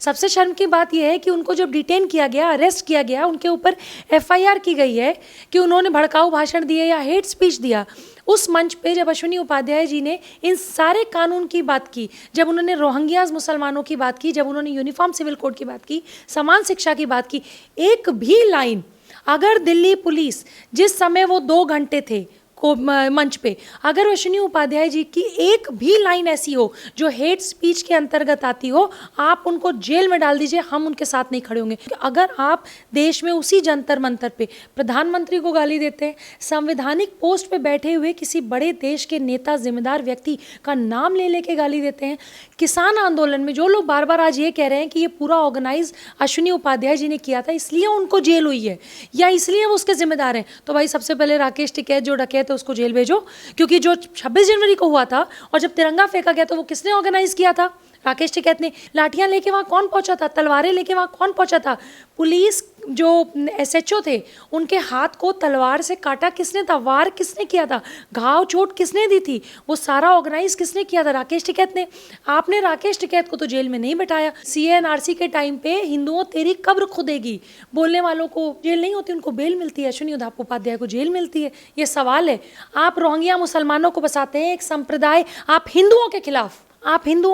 सबसे शर्म की बात यह है कि उनको जब डिटेन किया गया, अरेस्ट किया गया, उनके ऊपर एफआईआर की गई है कि उन्होंने भड़काऊ भाषण दिए या हेट स्पीच दिया। उस मंच पे जब अश्विनी उपाध्याय जी ने इन सारे कानून की बात की, जब उन्होंने रोहिंग्याज मुसलमानों की बात की, जब उन्होंने यूनिफॉर्म सिविल कोड की बात की, समान शिक्षा की बात की, एक भी लाइन अगर दिल्ली पुलिस जिस समय वो 2 घंटे थे को मंच पे, अगर अश्विनी उपाध्याय जी की एक भी लाइन ऐसी हो जो हेट स्पीच के अंतर्गत आती हो, आप उनको जेल में डाल दीजिए, हम उनके साथ नहीं खड़े होंगे। अगर आप देश में उसी जंतर मंतर पे प्रधानमंत्री को गाली देते हैं, संवैधानिक पोस्ट पे बैठे हुए किसी बड़े देश के नेता जिम्मेदार व्यक्ति का नाम ले लेके गाली देते हैं, किसान आंदोलन में जो लोग बार बार आज ये कह रहे हैं कि ये पूरा ऑर्गेनाइज अश्विनी उपाध्याय जी ने किया था इसलिए उनको जेल हुई है या इसलिए वो उसके जिम्मेदार हैं, तो भाई सबसे पहले राकेश टिकैत जो डकैत है उसको जेल भेजो। क्योंकि जो 26 जनवरी को हुआ था और जब तिरंगा फेंका गया तो वो किसने ऑर्गेनाइज किया था? राकेश टिकैत ने। लाठियां लेके वहां कौन पहुंचा था? तलवारें लेके वहां कौन पहुंचा था? पुलिस जो एसएचओ थे उनके हाथ को तलवार से काटा किसने था? वार किसने किया था? घाव चोट किसने दी थी? वो सारा ऑर्गेनाइज किसने किया था? राकेश टिकैत ने। आपने राकेश टिकैत को तो जेल में नहीं बैठाया। सीएनआरसी के टाइम पे हिंदुओं तेरी कब्र खुदेगी बोलने वालों को जेल नहीं होती, उनको बेल मिलती है। अश्विनी उपाध्याय को जेल मिलती है। ये सवाल है। आप रोहिंग्या मुसलमानों को बसाते हैं एक संप्रदाय, आप हिंदुओं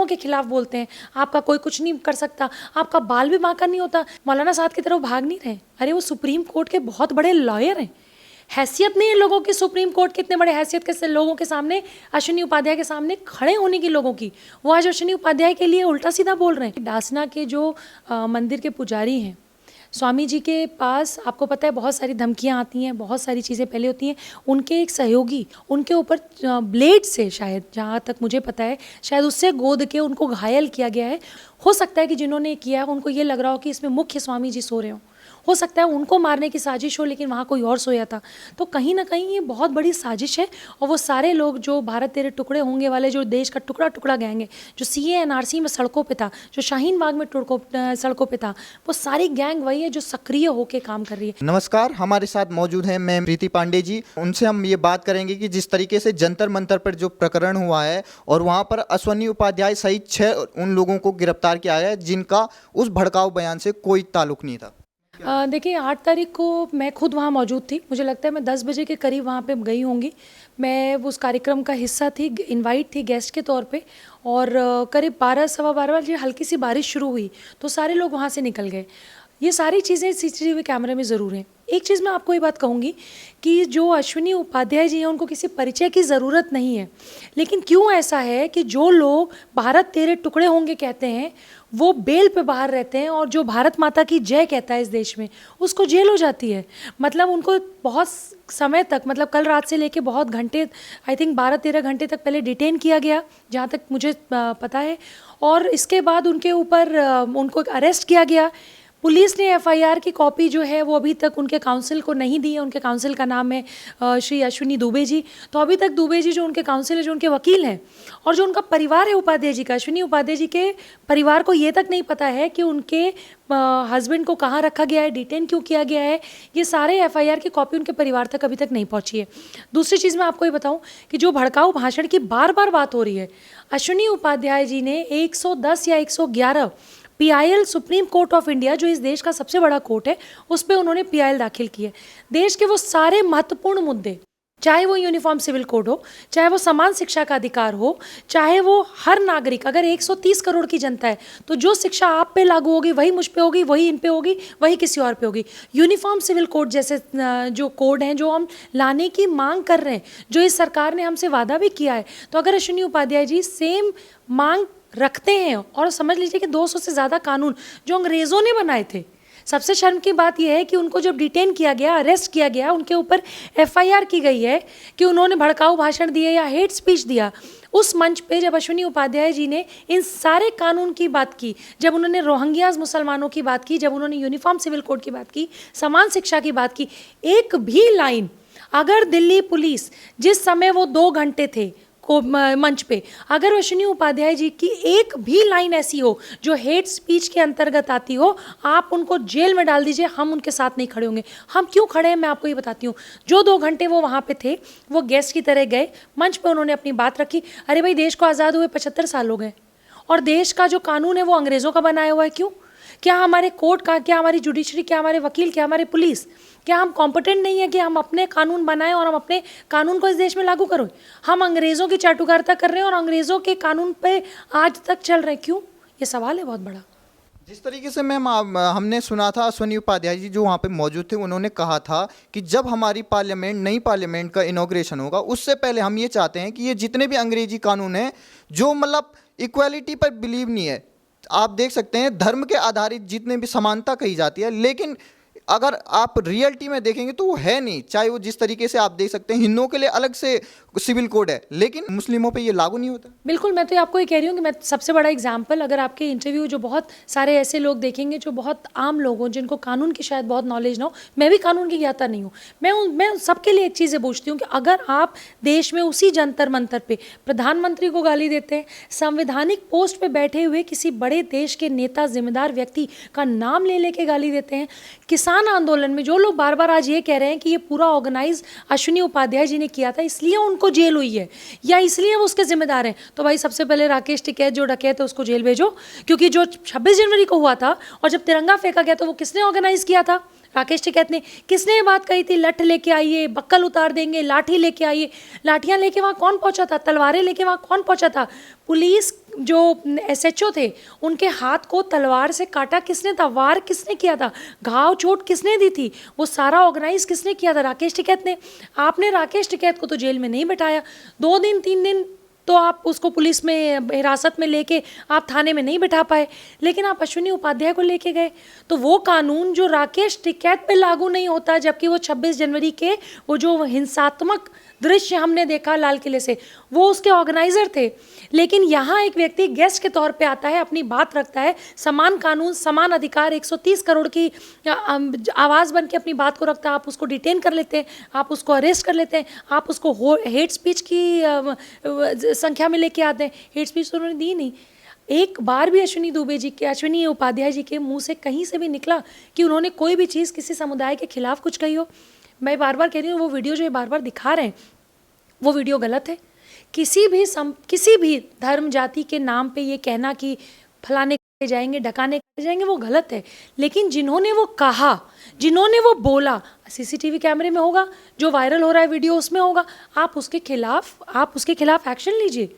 के खिलाफ बोलते हैं। आपका कोई कुछ नहीं कर सकता, आपका बाल भी बांका नहीं होता। मौलाना साहब की तरह भाग नहीं रहे। अरे वो सुप्रीम कोर्ट के बहुत बड़े लॉयर हैं। हैसियत नहीं है लोगों की सुप्रीम कोर्ट के, इतने बड़े हैसियत के लोगों के सामने, अश्विनी उपाध्याय के सामने खड़े होने की लोगों की, वो आज अश्विनी उपाध्याय के लिए उल्टा सीधा बोल रहे हैं। डासना के जो मंदिर के पुजारी हैं, स्वामी जी के पास आपको पता है बहुत सारी धमकियां आती हैं, बहुत सारी चीज़ें पहले होती हैं। उनके एक सहयोगी उनके ऊपर ब्लेड से, शायद जहाँ तक मुझे पता है, शायद उससे गोद के उनको घायल किया गया है। हो सकता है कि जिन्होंने किया है उनको ये लग रहा हो कि इसमें मुख्य स्वामी जी सो रहे हो सकता है उनको मारने की साजिश हो, लेकिन वहाँ कोई और सोया था। तो कहीं ना कहीं ये बहुत बड़ी साजिश है। और वो सारे लोग जो भारत तेरे टुकड़े होंगे वाले, जो देश का टुकड़ा टुकड़ा गैंग है, जो सीएनआरसी में सड़कों पे था, जो शाहीन बाग में सड़कों पे था, वो सारी गैंग वही है जो सक्रिय होकर काम कर रही है। नमस्कार, हमारे साथ मौजूद हैं मैम प्रीति पांडे जी। उनसे हम ये बात करेंगे कि जिस तरीके से जंतर मंतर पर जो प्रकरण हुआ है और वहाँ पर अश्विनी उपाध्याय सहित 6 उन लोगों को गिरफ्तार किया है जिनका उस भड़काऊ बयान से कोई ताल्लुक नहीं था। देखिए 8 तारीख को मैं खुद वहाँ मौजूद थी। मुझे लगता है मैं 10 बजे के करीब वहाँ पे गई होंगी। मैं उस कार्यक्रम का हिस्सा थी, इनवाइट थी गेस्ट के तौर पे। और करीब 12 सवा 12 बजे हल्की सी बारिश शुरू हुई तो सारे लोग वहाँ से निकल गए। ये सारी चीज़ें सीसीटीवी कैमरे में ज़रूर हैं। एक चीज़ मैं आपको ये बात कहूँगी कि जो अश्विनी उपाध्याय जी हैं उनको किसी परिचय की ज़रूरत नहीं है, लेकिन क्यों ऐसा है कि जो लोग भारत तेरे टुकड़े होंगे कहते हैं वो बेल पे बाहर रहते हैं, और जो भारत माता की जय कहता है इस देश में उसको जेल हो जाती है। मतलब उनको बहुत समय तक, मतलब कल रात से लेके बहुत घंटे, आई थिंक 12-13 घंटे तक पहले डिटेन किया गया जहाँ तक मुझे पता है, और इसके बाद उनके ऊपर उनको अरेस्ट किया गया। पुलिस ने एफआईआर की कॉपी जो है वो अभी तक उनके काउंसिल को नहीं दी है। उनके काउंसिल का नाम है श्री अश्विनी दुबे जी। तो अभी तक दुबे जी जो उनके काउंसिल है, जो उनके वकील हैं, और जो उनका परिवार है उपाध्याय जी का, अश्विनी उपाध्याय जी के परिवार को ये तक नहीं पता है कि उनके हस्बैंड को कहाँ रखा गया है, डिटेन क्यों किया गया है। ये सारे एफआईआर की कॉपी उनके परिवार तक अभी तक नहीं पहुँची है। दूसरी चीज़ मैं आपको ये बताऊँ कि जो भड़काऊ भाषण की बार बार बात हो रही है, अश्विनी उपाध्याय जी ने 110 या 111 PIL, supreme court of India जो इस देश का सबसे बड़ा कोर्ट है, उस पर उन्होंने पीआईएल दाखिल की है। देश के वो सारे महत्वपूर्ण मुद्दे, चाहे वो यूनिफॉर्म सिविल कोड हो, चाहे वो समान शिक्षा का अधिकार हो, चाहे वो हर नागरिक, अगर 130 करोड़ की जनता है तो जो शिक्षा आप पे लागू होगी वही मुझ पे होगी, वही इन पे होगी, वही किसी और पे होगी। यूनिफॉर्म सिविल कोड जैसे जो कोड हैं जो हम लाने की मांग कर रहे हैं, जो इस सरकार ने हमसे वादा भी किया है, तो अगर अश्विनी उपाध्याय जी सेम मांग रखते हैं, और समझ लीजिए कि 200 से ज़्यादा कानून जो अंग्रेज़ों ने बनाए थे, सबसे शर्म की बात यह है कि उनको जब डिटेन किया गया, अरेस्ट किया गया, उनके ऊपर एफआईआर की गई है कि उन्होंने भड़काऊ भाषण दिए या हेट स्पीच दिया। उस मंच पे जब अश्विनी उपाध्याय जी ने इन सारे कानून की बात की, जब उन्होंने रोहिंग्याज मुसलमानों की बात की, जब उन्होंने यूनिफॉर्म सिविल कोड की बात की, समान शिक्षा की बात की, एक भी लाइन अगर दिल्ली पुलिस जिस समय वो 2 घंटे थे को मंच पे, अगर अश्विनी उपाध्याय जी की एक भी लाइन ऐसी हो जो हेट स्पीच के अंतर्गत आती हो, आप उनको जेल में डाल दीजिए, हम उनके साथ नहीं खड़े होंगे। हम क्यों खड़े हैं मैं आपको ये बताती हूँ। जो 2 घंटे वो वहाँ पे थे, वो गेस्ट की तरह गए, मंच पे उन्होंने अपनी बात रखी। अरे भाई, देश को आज़ाद हुए 75 साल हो गए, और देश का जो कानून है वो अंग्रेज़ों का बनाया हुआ है। क्यों? क्या हमारे कोर्ट का, क्या हमारी जुडिशरी, क्या हमारे वकील, क्या हमारे पुलिस, क्या हम कॉम्पिटेंट नहीं है कि हम अपने कानून बनाएं और हम अपने कानून को इस देश में लागू करें? हम अंग्रेज़ों की चाटुकारिता कर रहे हैं और अंग्रेज़ों के कानून पे आज तक चल रहे हैं। क्यों? ये सवाल है बहुत बड़ा। जिस तरीके से मैम हमने सुना था अश्वनी उपाध्याय जी जो वहाँ पे मौजूद थे, उन्होंने कहा था कि जब हमारी पार्लियामेंट नई पार्लियामेंट का इनॉग्रेशन होगा उससे पहले हम ये चाहते हैं कि ये जितने भी अंग्रेजी कानून हैं जो मतलब इक्वालिटी पर बिलीव नहीं है, आप देख सकते हैं धर्म के आधारित जितने भी समानता कही जाती है, लेकिन अगर आप रियलिटी में देखेंगे तो वो है नहीं। चाहे वो जिस तरीके से आप देख सकते हैं हिंदुओं के लिए अलग से सिविल कोड है, लेकिन मुस्लिमों पे ये लागू नहीं होता। बिल्कुल, मैं तो आपको ये कह रही हूँ कि मैं सबसे बड़ा एग्जाम्पल, अगर आपके इंटरव्यू जो बहुत सारे ऐसे लोग देखेंगे जो बहुत आम लोग हों, जिनको कानून की शायद बहुत नॉलेज ना हो, मैं भी कानून की ज्ञाता नहीं हूँ, मैं सबके लिए एक चीज़ पूछती हूँ कि अगर आप देश में उसी जंतर मंतर पे प्रधानमंत्री को गाली देते हैं, संवैधानिक पोस्ट पे बैठे हुए किसी बड़े देश के नेता जिम्मेदार व्यक्ति का नाम ले लेके गाली देते हैं, किसान आंदोलन में जो लोग बार बार आज ये कह रहे हैं कि ये पूरा ऑर्गेनाइज अश्विनी उपाध्याय जी ने किया था इसलिए उनको जेल हुई है या इसलिए वो उसके जिम्मेदार हैं, तो भाई सबसे पहले राकेश टिकैत जो डकैत है उसको जेल भेजो। क्योंकि जो 26 जनवरी को हुआ था और जब तिरंगा फेंका गया तो वो किसने ऑर्गेनाइज किया था? राकेश टिकैत ने। किसने ये बात कही थी, लठ लेके आइए, बक्कल उतार देंगे, लाठी लेके आइए? लाठियां लेके वहाँ कौन पहुंचा था? तलवारें लेके वहाँ कौन पहुंचा था? पुलिस जो SHO थे उनके हाथ को तलवार से काटा किसने था? वार किसने किया था? घाव चोट किसने दी थी? वो सारा ऑर्गेनाइज किसने किया था? राकेश टिकैत ने। आपने राकेश टिकैत को तो जेल में नहीं बिठाया, 2 दिन 3 दिन तो आप उसको पुलिस में हिरासत में लेके आप थाने में नहीं बिठा पाए, लेकिन आप अश्विनी उपाध्याय को लेके गए। तो वो कानून जो राकेश टिकैत पे लागू नहीं होता, जबकि वो 26 जनवरी के वो जो हिंसात्मक दृश्य हमने देखा लाल किले से, वो उसके ऑर्गेनाइजर थे। लेकिन यहाँ एक व्यक्ति गेस्ट के तौर पे आता है, अपनी बात रखता है, समान कानून समान अधिकार, 130 करोड़ की आवाज़ बन के अपनी बात को रखता है, आप उसको डिटेन कर लेते हैं, आप उसको अरेस्ट कर लेते हैं, आप उसको हेट स्पीच की संख्या में लेके आते हैं। हेट स्पीच तो उन्होंने दी नहीं। एक बार भी अश्विनी उपाध्याय जी के मुंह से कहीं से भी निकला कि उन्होंने कोई भी चीज़ किसी समुदाय के खिलाफ कुछ कही हो? मैं बार बार कह रही हूँ, वो वीडियो जो ये बार बार दिखा रहे हैं वो वीडियो गलत है। किसी भी धर्म जाति के नाम पे ये कहना कि फलाने करे जाएंगे, ढकाने करे जाएंगे, वो गलत है। लेकिन जिन्होंने वो कहा, जिन्होंने वो बोला, CCTV कैमरे में होगा, जो वायरल हो रहा है वीडियो उसमें होगा, आप उसके खिलाफ एक्शन लीजिए,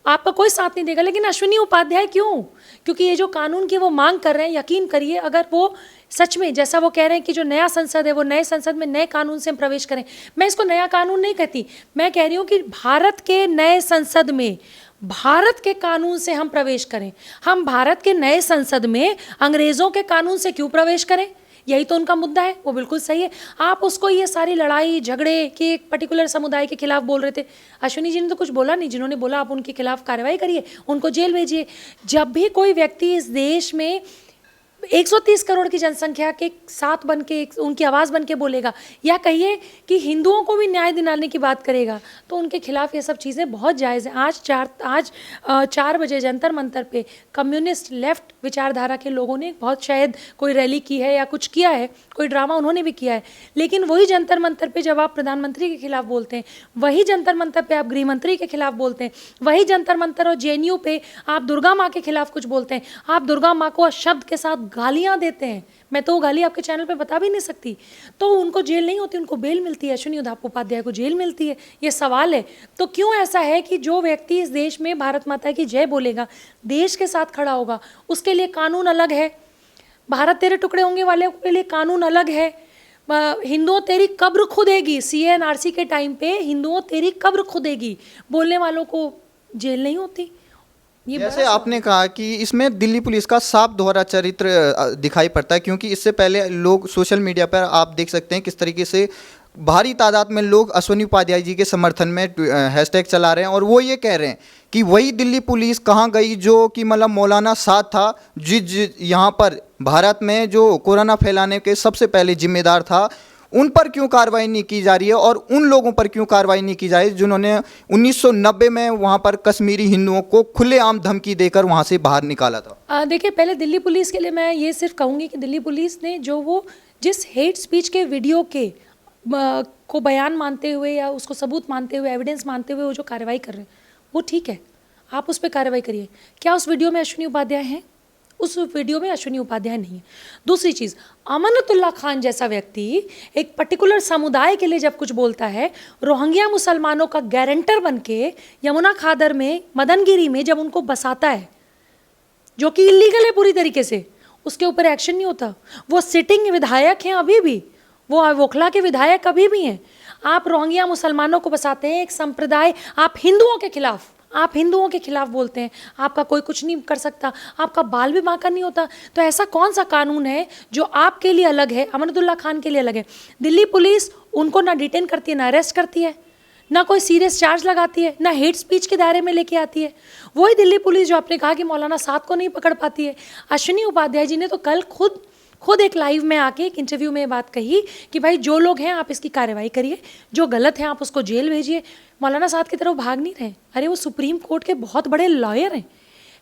आपका कोई साथ नहीं देगा। लेकिन अश्विनी उपाध्याय क्यों? क्योंकि ये जो कानून की वो मांग कर रहे हैं, यकीन करिए अगर वो सच में जैसा वो कह रहे हैं कि जो नया संसद है वो नए संसद में नए कानून से हम प्रवेश करें, मैं इसको नया कानून नहीं कहती, मैं कह रही हूँ कि भारत के नए संसद में भारत के कानून से हम प्रवेश करें। हम भारत के नए संसद में अंग्रेज़ों के कानून से क्यों प्रवेश करें? यही तो उनका मुद्दा है, वो बिल्कुल सही है। आप उसको ये सारी लड़ाई झगड़े कि एक पर्टिकुलर समुदाय के खिलाफ बोल रहे थे, अश्विनी जी ने तो कुछ बोला नहीं। जिन्होंने बोला आप उनके खिलाफ कार्रवाई करिए, उनको जेल भेजिए। जब भी कोई व्यक्ति इस देश में 130 करोड़ की जनसंख्या के साथ बन के उनकी आवाज़ बन के बोलेगा, या कहिए कि हिंदुओं को भी न्याय दिलाने की बात करेगा, तो उनके खिलाफ ये सब चीज़ें बहुत जायज़ हैं। आज 4 बजे जंतर मंतर पे कम्युनिस्ट लेफ्ट विचारधारा के लोगों ने बहुत शायद कोई रैली की है या कुछ किया है, कोई ड्रामा उन्होंने भी किया है, लेकिन वही जंतर मंतर पे जब आप प्रधानमंत्री के खिलाफ बोलते हैं, वही जंतर मंतर पे आप गृह मंत्री के खिलाफ बोलते हैं, वही जंतर मंतर और JNU पे आप दुर्गा माँ के खिलाफ कुछ बोलते हैं, आप दुर्गा माँ को शब्द के साथ गालियां देते हैं, मैं तो वो गाली आपके चैनल पे बता भी नहीं सकती, तो उनको जेल नहीं होती, उनको बेल मिलती है। अश्विनी उपाध्याय को जेल मिलती है। ये सवाल है, तो क्यों ऐसा है कि जो व्यक्ति इस देश में भारत माता की जय बोलेगा, देश के साथ खड़ा होगा, उसके लिए कानून अलग है। भारत तेरे टुकड़े होंगे वाले के लिए कानून अलग है। हिंदुओं तेरी कब्र खुदेगी, CA/NRC के टाइम पे हिंदुओं तेरी कब्र खुदेगी बोलने वालों को जेल नहीं होती। जैसे आपने कहा कि इसमें दिल्ली पुलिस का साफ दोहरा चरित्र दिखाई पड़ता है, क्योंकि इससे पहले लोग सोशल मीडिया पर आप देख सकते हैं किस तरीके से भारी तादाद में लोग अश्विनी उपाध्याय जी के समर्थन में हैशटैग चला रहे हैं और वो ये कह रहे हैं कि वही दिल्ली पुलिस कहाँ गई जो कि मतलब मौलाना साद था, यहाँ पर भारत में जो कोरोना फैलाने के सबसे पहले जिम्मेदार था, उन पर क्यों कार्रवाई नहीं की जा रही है और उन लोगों पर क्यों कार्रवाई नहीं की जा रही जिन्होंने 1990 में वहाँ पर कश्मीरी हिंदुओं को खुलेआम धमकी देकर वहाँ से बाहर निकाला था? देखिए, पहले दिल्ली पुलिस के लिए मैं ये सिर्फ कहूँगी कि दिल्ली पुलिस ने जिस हेट स्पीच के वीडियो के को बयान मानते हुए या उसको सबूत मानते हुए, एविडेंस मानते हुए वो जो कार्रवाई कर रहे हैं वो ठीक है। आप उस पर कार्रवाई करिए। क्या उस वीडियो में अश्विनी उपाध्याय हैं? उस वीडियो में अश्विनी उपाध्याय नहीं है। दूसरी चीज़, अमानतुल्लाह खान जैसा व्यक्ति एक पर्टिकुलर समुदाय के लिए जब कुछ बोलता है, रोहिंग्या मुसलमानों का गारंटर बन के यमुना खादर में, मदनगिरी में जब उनको बसाता है, जो कि इलीगल है पूरी तरीके से, उसके ऊपर एक्शन नहीं होता। वो सिटिंग विधायक हैं अभी भी, वो ओखला के विधायक अभी भी हैं। आप रोहिंग्या मुसलमानों को बसाते हैं, एक संप्रदाय, आप हिंदुओं के खिलाफ, आप हिंदुओं के खिलाफ बोलते हैं, आपका कोई कुछ नहीं कर सकता, आपका बाल भी बांका नहीं होता। तो ऐसा कौन सा कानून है जो आपके लिए अलग है, अमानतुल्लाह खान के लिए अलग है? दिल्ली पुलिस उनको ना डिटेन करती है, ना अरेस्ट करती है, ना कोई सीरियस चार्ज लगाती है, ना हेट स्पीच के दायरे में लेके आती है। वही दिल्ली पुलिस जो आपने कहा कि मौलाना साद को नहीं पकड़ पाती है। अश्विनी उपाध्याय जी ने तो कल खुद एक लाइव में आके एक इंटरव्यू में ये बात कही कि भाई जो लोग हैं आप इसकी कार्रवाई करिए, जो गलत है आप उसको जेल भेजिए। मौलाना साद की तरफ भाग नहीं रहे। अरे वो सुप्रीम कोर्ट के बहुत बड़े लॉयर हैं,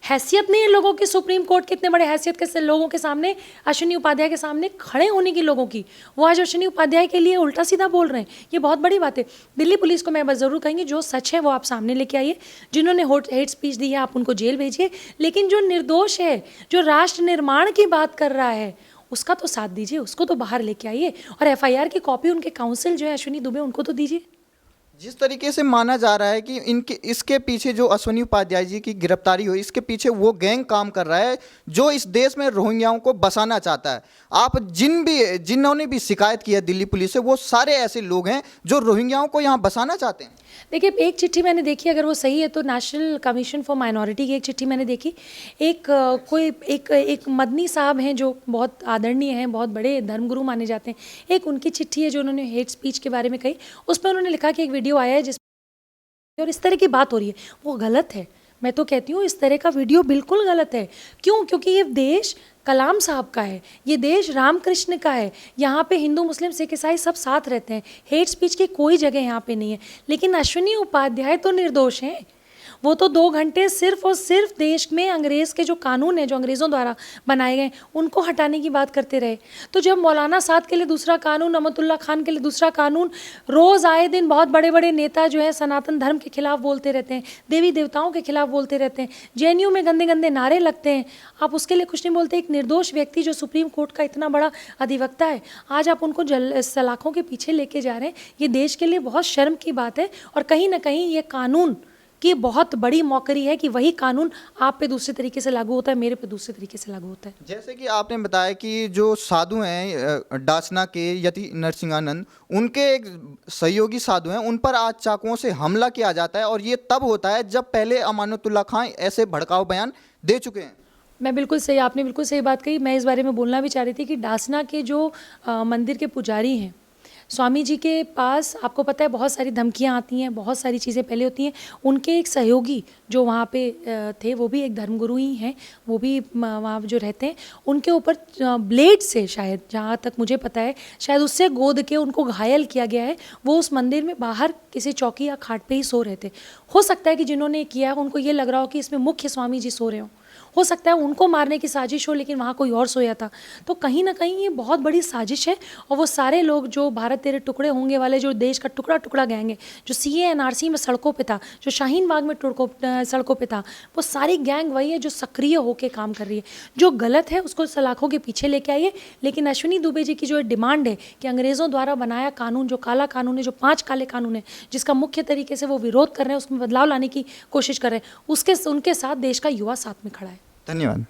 हैसियत नहीं है लोगों की सुप्रीम कोर्ट के इतने बड़े हैसियत के लोगों के सामने, अश्विनी उपाध्याय के सामने खड़े होने की लोगों की, वो आज अश्विनी उपाध्याय के लिए उल्टा सीधा बोल रहे हैं। ये बहुत बड़ी बात है। दिल्ली पुलिस को मैं बस ज़रूर कहेंगे, जो सच है वो आप सामने लेके आइए। जिन्होंने हेट स्पीच दी है आप उनको जेल भेजिए, लेकिन जो निर्दोष है, जो राष्ट्र निर्माण की बात कर रहा है, उसका तो साथ दीजिए, उसको तो बाहर लेके आइए। और एफआईआर की कॉपी उनके काउंसिल जो है अश्विनी दुबे, उनको तो दीजिए। जिस तरीके से माना जा रहा है कि इसके पीछे जो अश्विनी उपाध्याय जी की गिरफ्तारी हुई, इसके पीछे वो गैंग काम कर रहा है जो इस देश में रोहिंग्याओं को बसाना चाहता है। आप जिन्होंने भी शिकायत की है दिल्ली पुलिस से, वो सारे ऐसे लोग हैं जो रोहिंग्याओं को यहाँ बसाना चाहते हैं। देखिए, एक चिट्ठी मैंने देखी, अगर वो सही है तो नेशनल कमीशन फॉर माइनॉरिटी की एक चिट्ठी मैंने देखी। एक मदनी साहब हैं जो बहुत आदरणीय हैं, बहुत बड़े धर्मगुरु माने जाते हैं। एक उनकी चिट्ठी है जो उन्होंने हेट स्पीच के बारे में कही। उसमें उन्होंने लिखा कि एक वीडियो आया है जिसमें और इस तरह की बात हो रही है, वो गलत है। मैं तो कहती हूँ इस तरह का वीडियो बिल्कुल गलत है। क्यों? क्योंकि ये देश कलाम साहब का है, ये देश रामकृष्ण का है। यहाँ पे हिंदू मुस्लिम सिख ईसाई सब साथ रहते हैं। हेट स्पीच की कोई जगह यहाँ पे नहीं है। लेकिन अश्विनी उपाध्याय तो निर्दोष हैं। वो तो 2 घंटे सिर्फ और सिर्फ देश में अंग्रेज़ के जो कानून हैं, जो अंग्रेज़ों द्वारा बनाए गए, उनको हटाने की बात करते रहे। तो जब मौलाना साद के लिए दूसरा कानून, अमानतुल्लाह खान के लिए दूसरा कानून, रोज़ आए दिन बहुत बड़े बड़े नेता जो है सनातन धर्म के खिलाफ बोलते रहते हैं, देवी देवताओं के खिलाफ बोलते रहते हैं, जेएनयू में गंदे गंदे नारे लगते हैं, आप उसके लिए कुछ नहीं बोलते। एक निर्दोष व्यक्ति जो सुप्रीम कोर्ट का इतना बड़ा अधिवक्ता है, आज आप उनको सलाखों के पीछे लेके जा रहे हैं। ये देश के लिए बहुत शर्म की बात है। और कहीं ना कहीं ये कानून की बहुत बड़ी मौकरी है कि वही कानून आप पे दूसरे तरीके से लागू होता है, मेरे पे दूसरे तरीके से लागू होता है। जैसे कि आपने बताया कि जो साधु हैं डासना के यति नरसिंहानंद, उनके एक सहयोगी साधु हैं, उन पर आज चाकुओं से हमला किया जाता है, और ये तब होता है जब पहले अमानतुल्लाह खान ऐसे भड़काऊ बयान दे चुके हैं। मैं बिल्कुल सही, आपने बिल्कुल सही बात कही। मैं इस बारे में बोलना भी चाह रही थी कि डासना के जो मंदिर के पुजारी हैं, स्वामी जी के पास आपको पता है बहुत सारी धमकियां आती हैं, बहुत सारी चीज़ें पहले होती हैं। उनके एक सहयोगी जो वहाँ पे थे, वो भी एक धर्मगुरु ही हैं, वो भी वहाँ जो रहते हैं, उनके ऊपर ब्लेड से, शायद जहाँ तक मुझे पता है, शायद उससे गोद के उनको घायल किया गया है। वो उस मंदिर में बाहर किसी चौकी या खाट पे ही सो रहे थे। हो सकता है कि जिन्होंने किया है उनको ये लग रहा हो कि इसमें मुख्य स्वामी जी सो रहे हो सकता है उनको मारने की साजिश हो, लेकिन वहाँ कोई और सोया था। तो कहीं ना कहीं ये बहुत बड़ी साजिश है। और वो सारे लोग जो भारत तेरे टुकड़े होंगे वाले, जो देश का टुकड़ा टुकड़ा गैंग है, जो CAA NRC में सड़कों पे था, जो शाहीन बाग में सड़कों पे था, वो सारी गैंग वही है जो सक्रिय होकर काम कर रही है। जो गलत है उसको सलाखों के पीछे लेके आइए। लेकिन अश्विनी दुबे जी की जो डिमांड है कि अंग्रेज़ों द्वारा बनाया कानून, जो काला कानून है, जो 5 काले कानून है, जिसका मुख्य तरीके से वो विरोध कर रहे हैं, उसमें बदलाव लाने की कोशिश कर रहे हैं, उनके साथ देश का युवा साथ में खड़ा है। धन्यवाद।